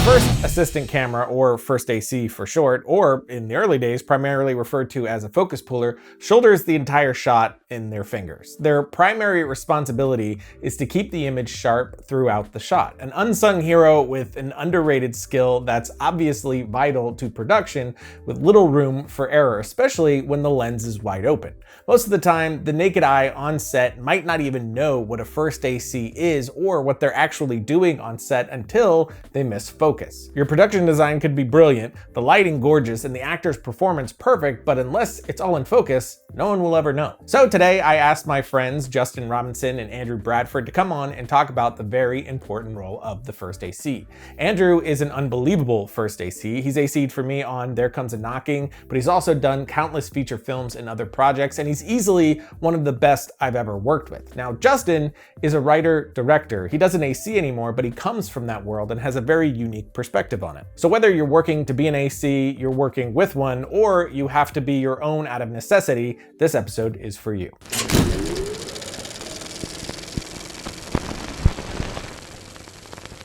First assistant camera, or first AC for short, or in the early days primarily referred to as a focus puller, shoulders the entire shot in their fingers. Their primary responsibility is to keep the image sharp throughout the shot. An unsung hero with an underrated skill that's obviously vital to production, with little room for error, especially when the lens is wide open. Most of the time, the naked eye on set might not even know what a first AC is or what they're actually doing on set until they miss focus. Your production design could be brilliant, the lighting gorgeous, and the actor's performance perfect, but unless it's all in focus, no one will ever know. So today I asked my friends Justin Robinson and Andrew Bradford to come on and talk about the very important role of the first AC. Andrew is an unbelievable first AC. He's AC'd for me on There Comes a Knocking, but he's also done countless feature films and other projects, and he's easily one of the best I've ever worked with. Now, Justin is a writer-director. He doesn't AC anymore, but he comes from that world and has a very unique perspective on it. So whether you're working to be an AC, you're working with one, or you have to be your own out of necessity, this episode is for you.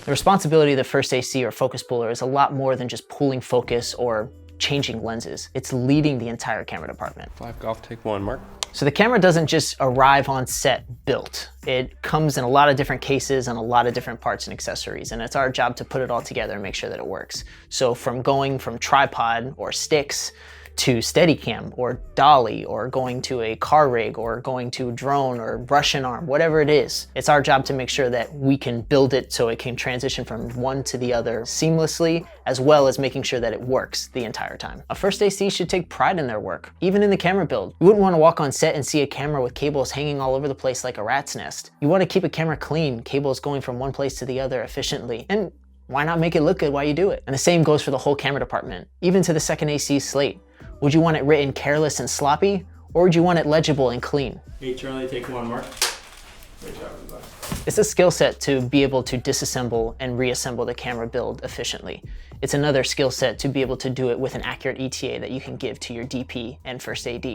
The responsibility of the first AC or focus puller is a lot more than just pulling focus or changing lenses. It's leading the entire camera department. 5 golf, take 1, Mark. So the camera doesn't just arrive on set built. It comes in a lot of different cases and a lot of different parts and accessories, and it's our job to put it all together and make sure that it works. So from going from tripod or sticks to Steadicam or dolly, or going to a car rig, or going to drone or Russian arm, whatever it is, it's our job to make sure that we can build it so it can transition from one to the other seamlessly, as well as making sure that it works the entire time. A first AC should take pride in their work, even in the camera build. You wouldn't want to walk on set and see a camera with cables hanging all over the place like a rat's nest. You want to keep a camera clean, cables going from one place to the other efficiently, and why not make it look good while you do it? And the same goes for the whole camera department, even to the second AC slate. Would you want it written careless and sloppy, or would you want it legible and clean? 8 Charlie, take 1, Mark. Great job, everybody. It's a skill set to be able to disassemble and reassemble the camera build efficiently. It's another skill set to be able to do it with an accurate ETA that you can give to your DP and first AD,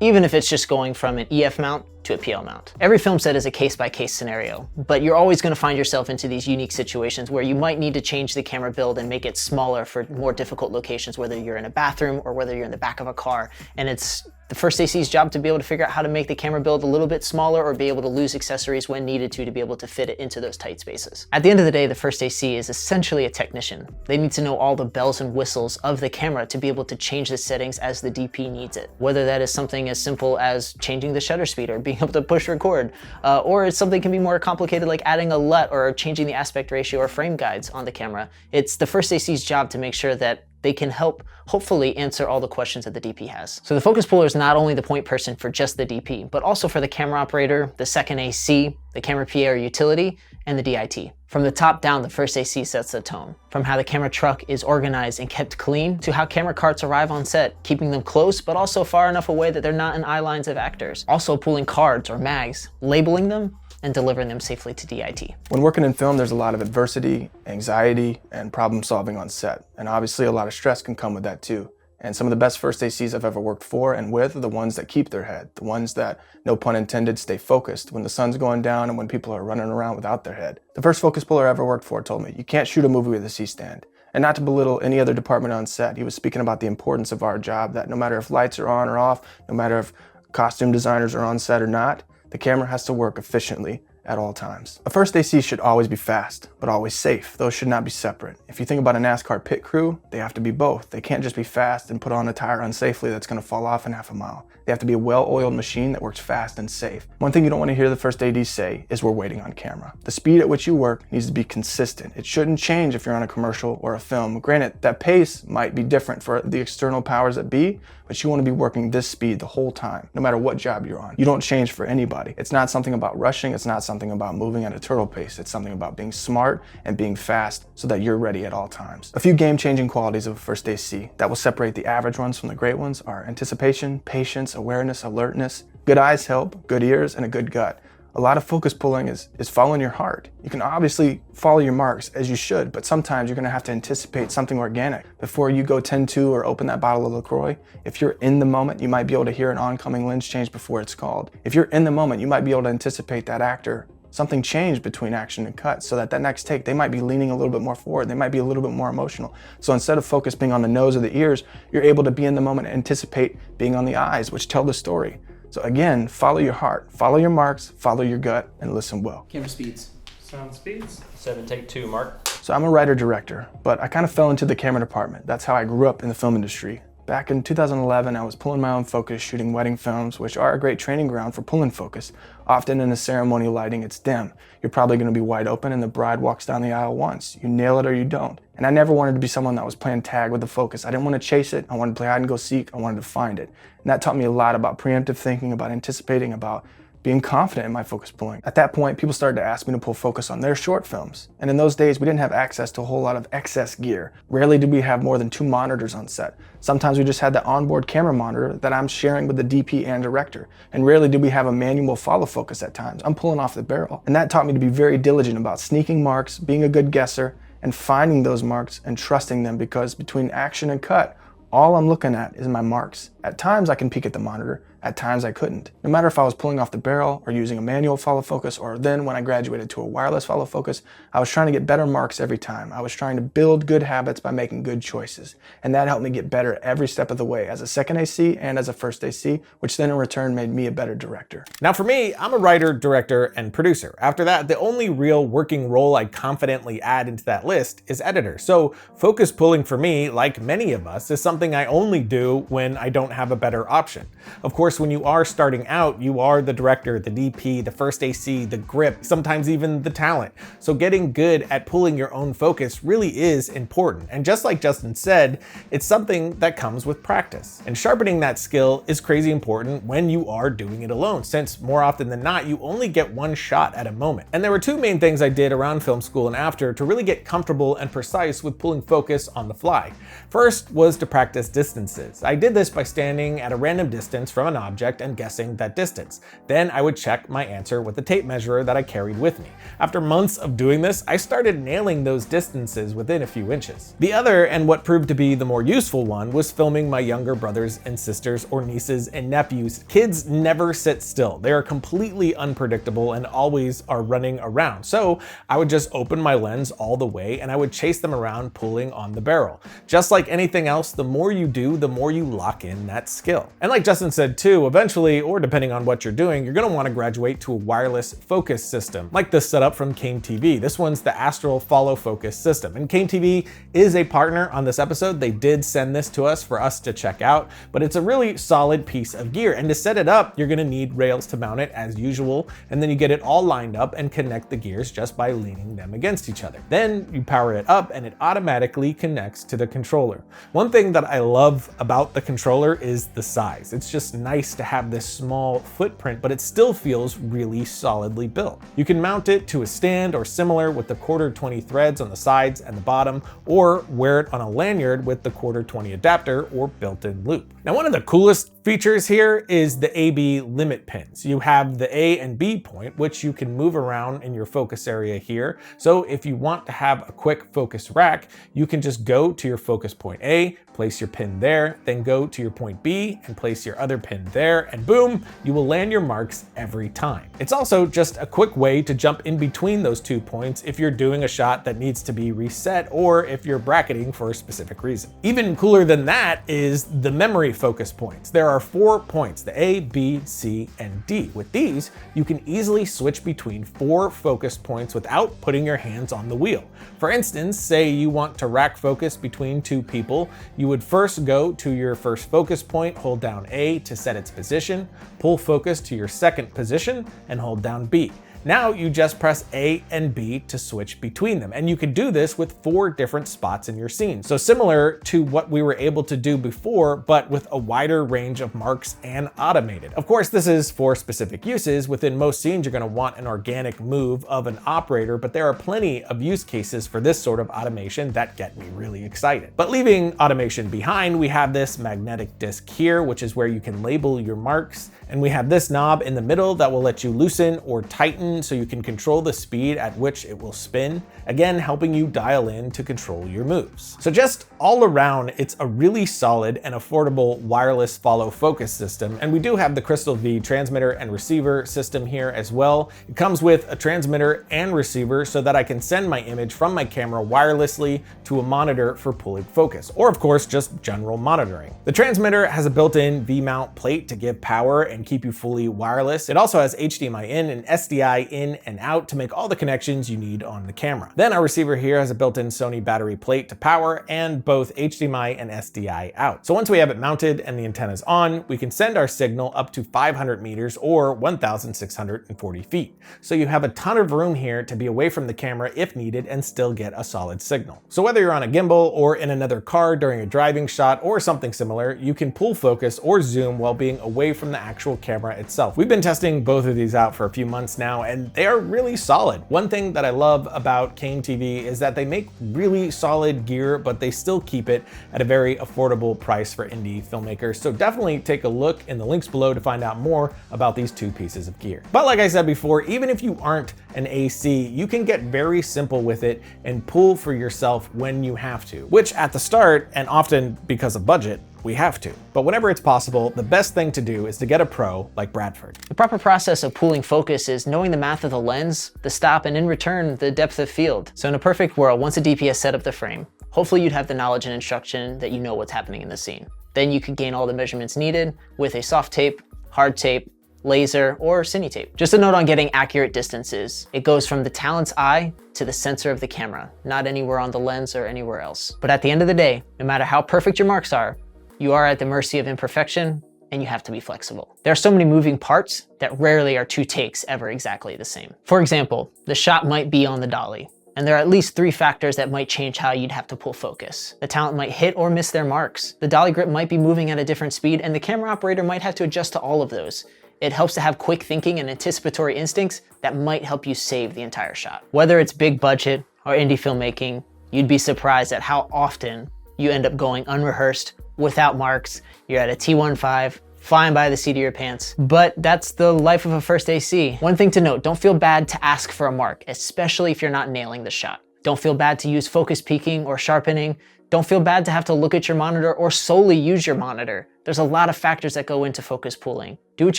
even if it's just going from an EF mount to a PL mount. Every film set is a case-by-case scenario, but you're always going to find yourself into these unique situations where you might need to change the camera build and make it smaller for more difficult locations, whether you're in a bathroom or whether you're in the back of a car. And it's the first AC's job to be able to figure out how to make the camera build a little bit smaller, or be able to lose accessories when needed to be able to fit it into those tight spaces. At the end of the day, the first AC is essentially a technician. They need to know all the bells and whistles of the camera to be able to change the settings as the DP needs it. Whether that is something as simple as changing the shutter speed or being able to push record, or it's something can be more complicated like adding a LUT or changing the aspect ratio or frame guides on the camera. It's the first AC's job to make sure that they can help hopefully answer all the questions that the DP has. So the focus puller is not only the point person for just the DP, but also for the camera operator, the second AC, the camera PA or utility, and the DIT. From the top down, the first AC sets the tone. From how the camera truck is organized and kept clean, to how camera carts arrive on set, keeping them close, but also far enough away that they're not in eye lines of actors. Also pulling cards or mags, labeling them, and delivering them safely to DIT. When working in film, there's a lot of adversity, anxiety, and problem solving on set. And obviously a lot of stress can come with that too. And some of the best first ACs I've ever worked for and with are the ones that keep their head, the ones that, no pun intended, stay focused when the sun's going down and when people are running around without their head. The first focus puller I ever worked for told me, you can't shoot a movie with a C-stand. And not to belittle any other department on set, he was speaking about the importance of our job, that no matter if lights are on or off, no matter if costume designers are on set or not, the camera has to work efficiently at all times. A first AC should always be fast, but always safe. Those should not be separate. If you think about a NASCAR pit crew, they have to be both. They can't just be fast and put on a tire unsafely that's gonna fall off in half a mile. They have to be a well-oiled machine that works fast and safe. One thing you don't want to hear the first AD say is we're waiting on camera. The speed at which you work needs to be consistent. It shouldn't change if you're on a commercial or a film. Granted, that pace might be different for the external powers that be, but you want to be working this speed the whole time, no matter what job you're on. You don't change for anybody. It's not something about rushing. It's not something about moving at a turtle pace. It's something about being smart and being fast so that you're ready at all times. A few game-changing qualities of a first AC that will separate the average ones from the great ones are anticipation, patience, awareness, alertness. Good eyes help, good ears, and a good gut. A lot of focus pulling is following your heart. You can obviously follow your marks as you should, but sometimes you're gonna have to anticipate something organic. Before you go 10-2 or open that bottle of LaCroix, if you're in the moment, you might be able to hear an oncoming lens change before it's called. If you're in the moment, you might be able to anticipate that actor Something changed between action and cut so that next take, they might be leaning a little bit more forward. They might be a little bit more emotional. So instead of focus being on the nose or the ears, you're able to be in the moment and anticipate being on the eyes, which tell the story. So again, follow your heart, follow your marks, follow your gut, and listen well. Camera speeds. Sound speeds. 7, take 2, Mark. So I'm a writer-director, but I kind of fell into the camera department. That's how I grew up in the film industry. Back in 2011, I was pulling my own focus, shooting wedding films, which are a great training ground for pulling focus. Often in the ceremony lighting, it's dim. You're probably going to be wide open and the bride walks down the aisle once. You nail it or you don't. And I never wanted to be someone that was playing tag with the focus. I didn't want to chase it. I wanted to play hide and go seek. I wanted to find it. And that taught me a lot about preemptive thinking, about anticipating, about being confident in my focus pulling. At that point, people started to ask me to pull focus on their short films. And in those days, we didn't have access to a whole lot of excess gear. Rarely did we have more than 2 monitors on set. Sometimes we just had the onboard camera monitor that I'm sharing with the DP and director. And rarely did we have a manual follow focus at times. I'm pulling off the barrel. And that taught me to be very diligent about sneaking marks, being a good guesser, and finding those marks and trusting them, because between action and cut, all I'm looking at is my marks. At times I can peek at the monitor, at times I couldn't. No matter if I was pulling off the barrel or using a manual follow focus, or then when I graduated to a wireless follow focus, I was trying to get better marks every time. I was trying to build good habits by making good choices. And that helped me get better every step of the way as a second AC and as a first AC, which then in return made me a better director. Now for me, I'm a writer, director, and producer. After that, the only real working role I'd confidently add into that list is editor. So focus pulling for me, like many of us, is something I only do when I don't have a better option. Of course, when you are starting out, you are the director, the DP, the first AC, the grip, sometimes even the talent. So getting good at pulling your own focus really is important. And just like Justin said, it's something that comes with practice. And sharpening that skill is crazy important when you are doing it alone, since more often than not, you only get one shot at a moment. And there were 2 main things I did around film school and after to really get comfortable and precise with pulling focus on the fly. First was to practice distances. I did this by standing at a random distance from an object and guessing that distance. Then I would check my answer with the tape measure that I carried with me. After months of doing this, I started nailing those distances within a few inches. The other, and what proved to be the more useful one, was filming my younger brothers and sisters or nieces and nephews. Kids never sit still. They are completely unpredictable and always are running around. So I would just open my lens all the way and I would chase them around pulling on the barrel. Just like anything else, the more you do, the more you lock in that skill. And like Justin said too, eventually, or depending on what you're doing, you're going to want to graduate to a wireless focus system, like this setup from MKII TV. This one's the Astral follow focus system. And MKII TV is a partner on this episode. They did send this to us for us to check out, but it's a really solid piece of gear. And to set it up, you're going to need rails to mount it as usual. And then you get it all lined up and connect the gears just by leaning them against each other. Then you power it up and it automatically connects to the controller. One thing that I love about the controller is the size. It's just nice to have this small footprint, but it still feels really solidly built. You can mount it to a stand or similar with the 1/4-20 threads on the sides and the bottom, or wear it on a lanyard with the 1/4-20 adapter or built-in loop. Now, one of the coolest features here is the AB limit pins. You have the A and B point, which you can move around in your focus area here. So if you want to have a quick focus rack, you can just go to your focus point A, place your pin there, then go to your point B and place your other pin there, and boom, you will land your marks every time. It's also just a quick way to jump in between those 2 points if you're doing a shot that needs to be reset or if you're bracketing for a specific reason. Even cooler than that is the memory focus points. There are 4 points, the A, B, C, and D. With these, you can easily switch between 4 focus points without putting your hands on the wheel. For instance, say you want to rack focus between 2 people, you would first go to your first focus point, hold down A to set its position, pull focus to your second position, and hold down B. Now you just press A and B to switch between them, and you can do this with 4 different spots in your scene. So similar to what we were able to do before, but with a wider range of marks and automated. Of course, this is for specific uses. Within most scenes, you're going to want an organic move of an operator, but there are plenty of use cases for this sort of automation that get me really excited. But leaving automation behind, we have this magnetic disc here, which is where you can label your marks, and we have this knob in the middle that will let you loosen or tighten button so you can control the speed at which it will spin, again helping you dial in to control your moves. So just all around, it's a really solid and affordable wireless follow focus system, and we do have the Crystal V transmitter and receiver system here as well. It comes with a transmitter and receiver so that I can send my image from my camera wirelessly to a monitor for pulling focus, or of course just general monitoring. The transmitter has a built-in V-mount plate to give power and keep you fully wireless. It also has HDMI in and SDI in and out to make all the connections you need on the camera. Then our receiver here has a built-in Sony battery plate to power and both HDMI and SDI out. So once we have it mounted and the antenna's on, we can send our signal up to 500 meters or 1,640 feet. So you have a ton of room here to be away from the camera if needed and still get a solid signal. So whether you're on a gimbal or in another car during a driving shot or something similar, you can pull focus or zoom while being away from the actual camera itself. We've been testing both of these out for a few months now, and they are really solid. One thing that I love about Kane TV is that they make really solid gear, but they still keep it at a very affordable price for indie filmmakers. So definitely take a look in the links below to find out more about these two pieces of gear. But like I said before, even if you aren't an AC, you can get very simple with it and pull for yourself when you have to, which at the start, and often because of budget, we have to. But whenever it's possible, the best thing to do is to get a pro like Bradford. The proper process of pooling focus is knowing the math of the lens, the stop, and in return, the depth of field. So in a perfect world, once a DP has set up the frame, hopefully you'd have the knowledge and instruction that you know what's happening in the scene. Then you could gain all the measurements needed with a soft tape, hard tape, laser, or cine tape. Just a note on getting accurate distances. It goes from the talent's eye to the sensor of the camera, not anywhere on the lens or anywhere else. But at the end of the day, no matter how perfect your marks are, you are at the mercy of imperfection, and you have to be flexible. There are so many moving parts that rarely are two takes ever exactly the same. For example, the shot might be on the dolly, and there are at least 3 factors that might change how you'd have to pull focus. The talent might hit or miss their marks. The dolly grip might be moving at a different speed, and the camera operator might have to adjust to all of those. It helps to have quick thinking and anticipatory instincts that might help you save the entire shot. Whether it's big budget or indie filmmaking, you'd be surprised at how often you end up going unrehearsed, without marks. You're at a T15, flying by the seat of your pants. But that's the life of a first AC. One thing to note, don't feel bad to ask for a mark, especially if you're not nailing the shot. Don't feel bad to use focus peaking or sharpening. Don't feel bad to have to look at your monitor or solely use your monitor. There's a lot of factors that go into focus pooling. Do what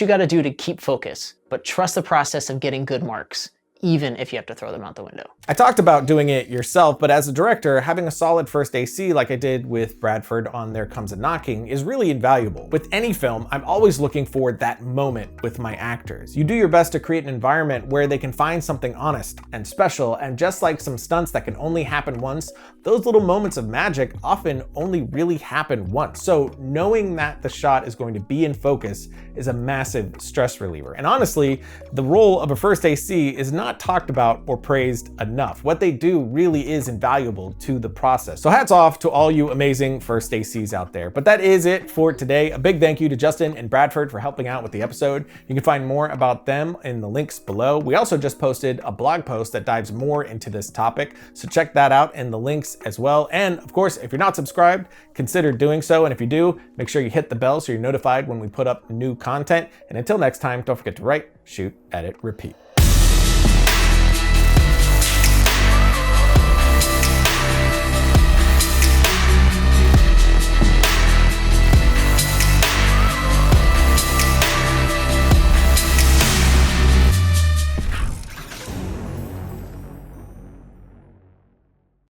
you gotta do to keep focus, but trust the process of getting good marks, even if you have to throw them out the window. I talked about doing it yourself, but as a director, having a solid first AC like I did with Bradford on There Comes a Knocking is really invaluable. With any film, I'm always looking for that moment with my actors. You do your best to create an environment where they can find something honest and special, and just like some stunts that can only happen once, those little moments of magic often only really happen once. So knowing that the shot is going to be in focus is a massive stress reliever. And honestly, the role of a first AC is not talked about or praised enough. What they do really is invaluable to the process. So hats off to all you amazing first ACs out there. But that is it for today. A big thank you to Justin and Bradford for helping out with the episode. You can find more about them in the links below. We also just posted a blog post that dives more into this topic, so check that out in the links as well. And of course, if you're not subscribed, consider doing so. And if you do, make sure you hit the bell so you're notified when we put up new content. And until next time, don't forget to write, shoot, edit, repeat.